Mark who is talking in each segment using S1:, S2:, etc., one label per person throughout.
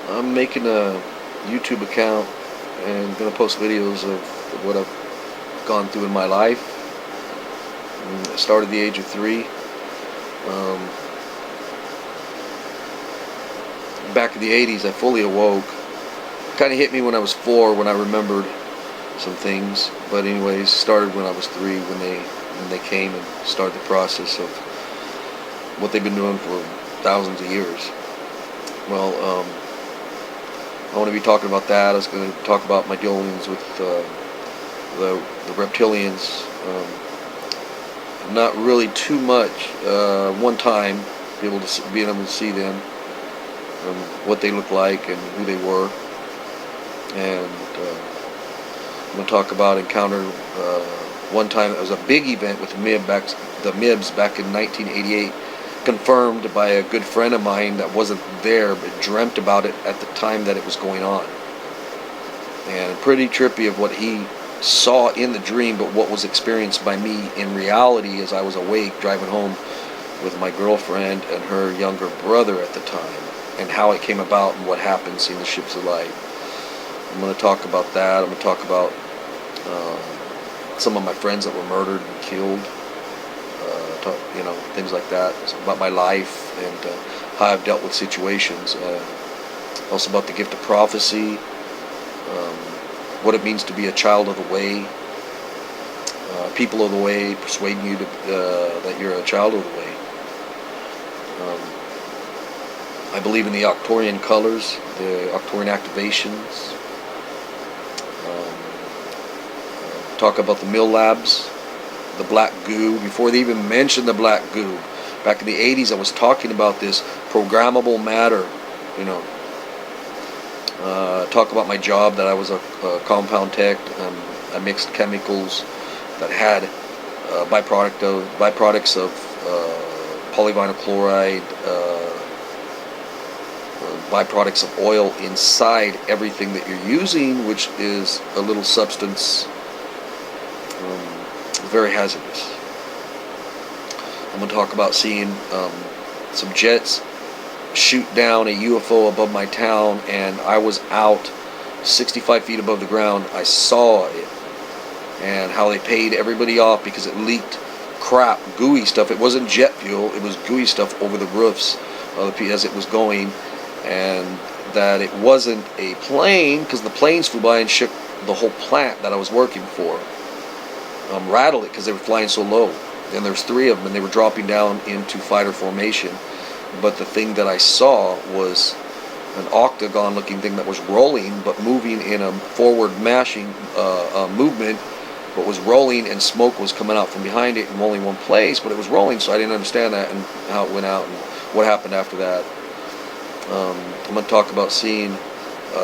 S1: I'm making a YouTube account and gonna post videos of what I've gone through in my life. I started at the age of 3. Um, Back in the 80s, I fully awoke. Kind of hit me when I was 4, when I remembered some things. But anyways, started when I was 3, when they came and started the process of what they've been doing for thousands of years. Well, I want to be talking about that. I was going to talk about my dealings with the reptilians. Not really too much. One time, being able to see them, what they looked like, and who they were. And I'm going to talk about encounter one time. It was a big event with the MIBs back in 1988. Confirmed by a good friend of mine that wasn't there but dreamt about it at the time that it was going on. And pretty trippy of what he saw in the dream, but what was experienced by me in reality as I was awake driving home with my girlfriend and her younger brother at the time, and how it came about and what happened, seeing the ships of light. I'm going to talk about that. I'm going to talk about some of my friends that were murdered and killed. Things like that. So about my life and how I've dealt with situations. Also about the gift of prophecy, what it means to be a child of the way, people of the way persuading you that you're a child of the way. I believe in the Arcturian colors, the Arcturian activations. Talk about the mill labs, the black goo. Before they even mentioned the black goo, back in the 80s, I was talking about this programmable matter. Talk about my job, that I was a compound tech. I mixed chemicals that had byproducts of polyvinyl chloride, byproducts of oil inside everything that you're using, which is a little substance. Very hazardous. I'm going to talk about seeing some jets shoot down a UFO above my town, and I was out 65 feet above the ground. I saw it, and how they paid everybody off because it leaked crap, gooey stuff. It wasn't jet fuel, it was gooey stuff over the roofs as it was going, and that it wasn't a plane, because the planes flew by and shook the whole plant that I was working for. Rattled it because they were flying so low. And there's 3 of them, and they were dropping down into fighter formation. But the thing that I saw was an octagon-looking thing that was rolling, but moving in a forward mashing movement, but was rolling, and smoke was coming out from behind it in only one place, but it was rolling, so I didn't understand that and how it went out and what happened after that. I'm going to talk about seeing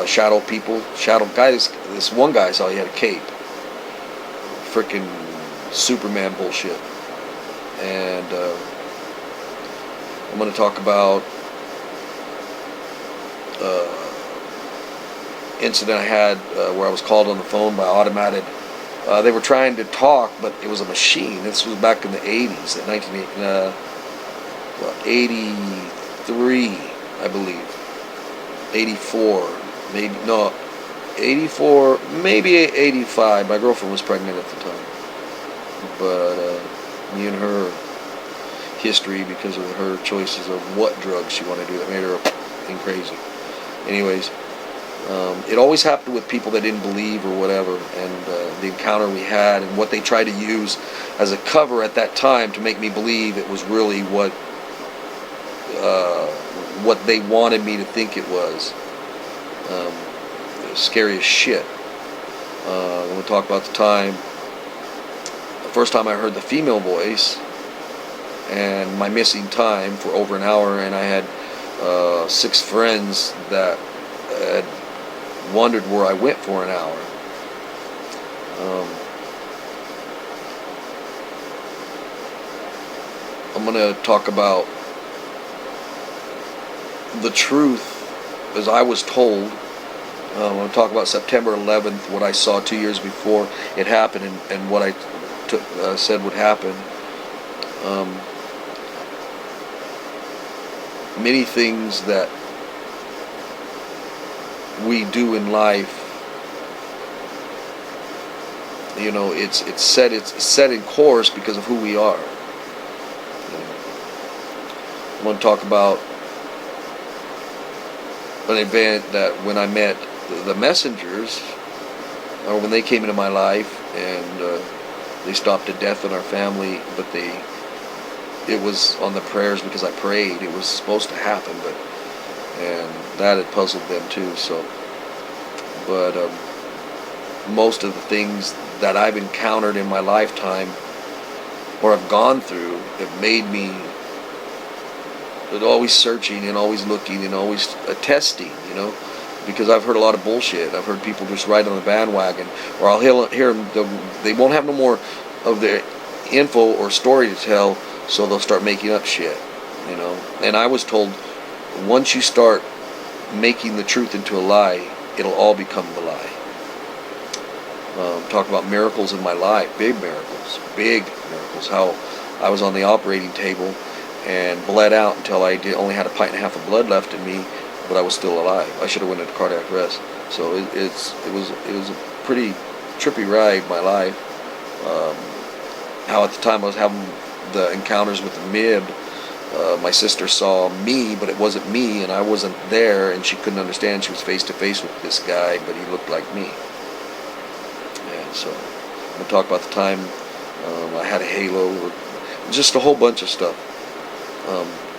S1: shadow people, shadow guys. This one guy I saw, he had a cape. Freaking Superman bullshit. And I'm going to talk about incident I had where I was called on the phone by automated. They were trying to talk, but it was a machine. This was back in the 80s, at 1983, I believe. 84, maybe, no, 84, maybe 85. My girlfriend was pregnant at the time. But me and her history, because of her choices of what drugs she wanted to do, that made her fucking crazy. Anyways, it always happened with people that didn't believe or whatever, and the encounter we had and what they tried to use as a cover at that time to make me believe it was really what they wanted me to think it was. Scary as shit. I'm going to talk about the first time I heard the female voice, and my missing time for over an hour, and I had 6 friends that had wondered where I went for an hour. I'm going to talk about the truth as I was told. I'm going to talk about September 11th, what I saw 2 years before it happened, and what I said would happen. Many things that we do in life, you know, it's set in course because of who we are. I want to talk about an event that when I met the messengers, or when they came into my life, and they stopped a death in our family, but it was on the prayers because I prayed. It was supposed to happen, and that had puzzled them too. So, but most of the things that I've encountered in my lifetime, or I've gone through, have made me always searching and always looking and always testing, you know, because I've heard a lot of bullshit. I've heard people just ride on the bandwagon, or I'll hear them, they won't have no more of their info or story to tell, so they'll start making up shit, you know. And I was told, once you start making the truth into a lie, it'll all become the lie. Talk about miracles in my life, big miracles, how I was on the operating table and bled out until I only had a pint and a half of blood left in me, but I was still alive. I should have went into cardiac arrest. So it was a pretty trippy ride, my life. How at the time I was having the encounters with the MIB, my sister saw me, but it wasn't me, and I wasn't there, and she couldn't understand. She was face to face with this guy, but he looked like me. And so I'm going to talk about the time I had a halo, or just a whole bunch of stuff,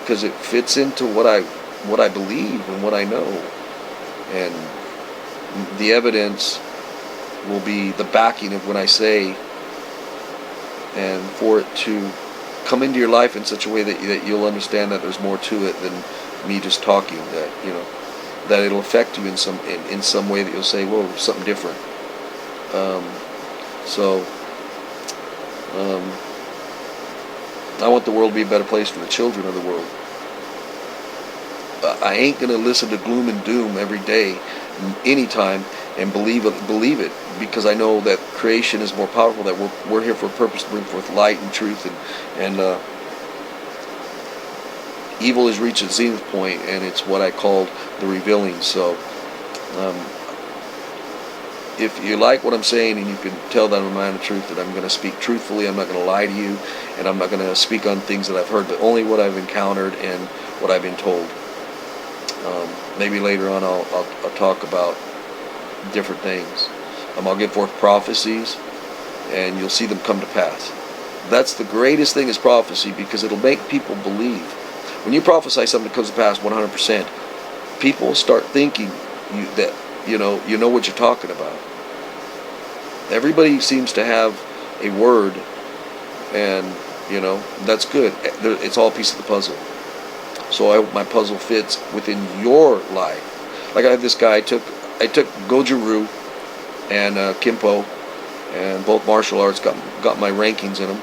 S1: because it fits into what I believe and what I know, and the evidence will be the backing of what I say, and for it to come into your life in such a way that you'll understand that there's more to it than me just talking, that, you know, that it'll affect you in some way that you'll say, whoa, something different. I want the world to be a better place for the children of the world. I ain't gonna listen to gloom and doom every day, anytime, and believe it, because I know that creation is more powerful. That we're here for a purpose, to bring forth light and truth, and evil has reached its zenith point, and it's what I called the revealing. So, if you like what I'm saying, and you can tell that I'm a man of truth, that I'm going to speak truthfully, I'm not going to lie to you, and I'm not going to speak on things that I've heard, but only what I've encountered and what I've been told. Maybe later on I'll talk about different things. I'll give forth prophecies, and you'll see them come to pass. That's the greatest thing, is prophecy, because it'll make people believe. When you prophesy something that comes to pass 100%, people start thinking you know what you're talking about. Everybody seems to have a word, and you know, that's good. It's all a piece of the puzzle. So I hope my puzzle fits within your life. Like I had this guy, I took Goju-Ryu and Kimpo, and both martial arts got my rankings in them.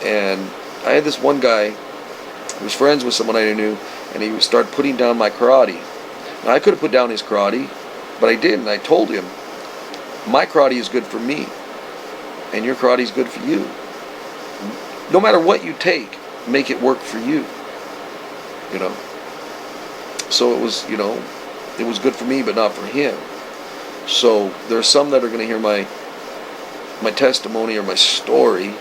S1: And I had this one guy who was friends with someone I knew, and he started putting down my karate. Now I could have put down his karate, but I didn't. I told him, my karate is good for me, and your karate is good for you. No matter what you take, make it work for you. You know. So it was, it was good for me, but not for him. So there's some that are going to hear my testimony or my story,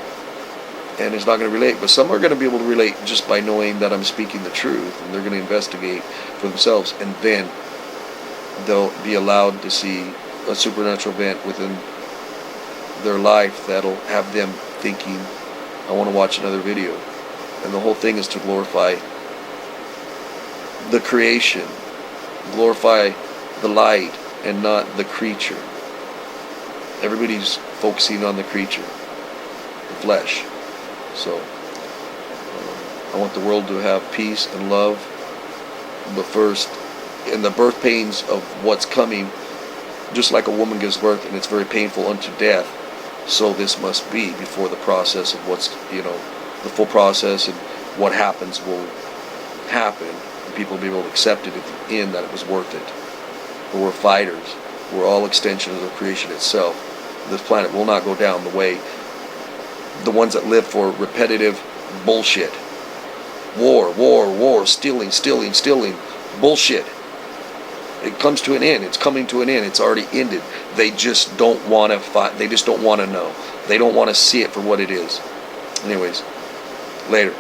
S1: and it's not going to relate. But some are going to be able to relate just by knowing that I'm speaking the truth, and they're going to investigate for themselves, and then they'll be allowed to see a supernatural event within their life that'll have them thinking, I want to watch another video. And the whole thing is to glorify the creation, glorify the light, and not the creature. Everybody's focusing on the creature, the flesh. So I want the world to have peace and love, but first, in the birth pains of what's coming, just like a woman gives birth and it's very painful unto death, so this must be before the process of what's, the full process and what happens will happen, and people will be able to accept it at the end, that it was worth it. But we're fighters. We're all extensions of the creation itself. This planet will not go down the way the ones that live for repetitive bullshit. War, stealing, bullshit. It comes to an end. It's coming to an end. It's already ended. They just don't want to fight. They just don't want to know. They don't want to see it for what it is. Anyways, later.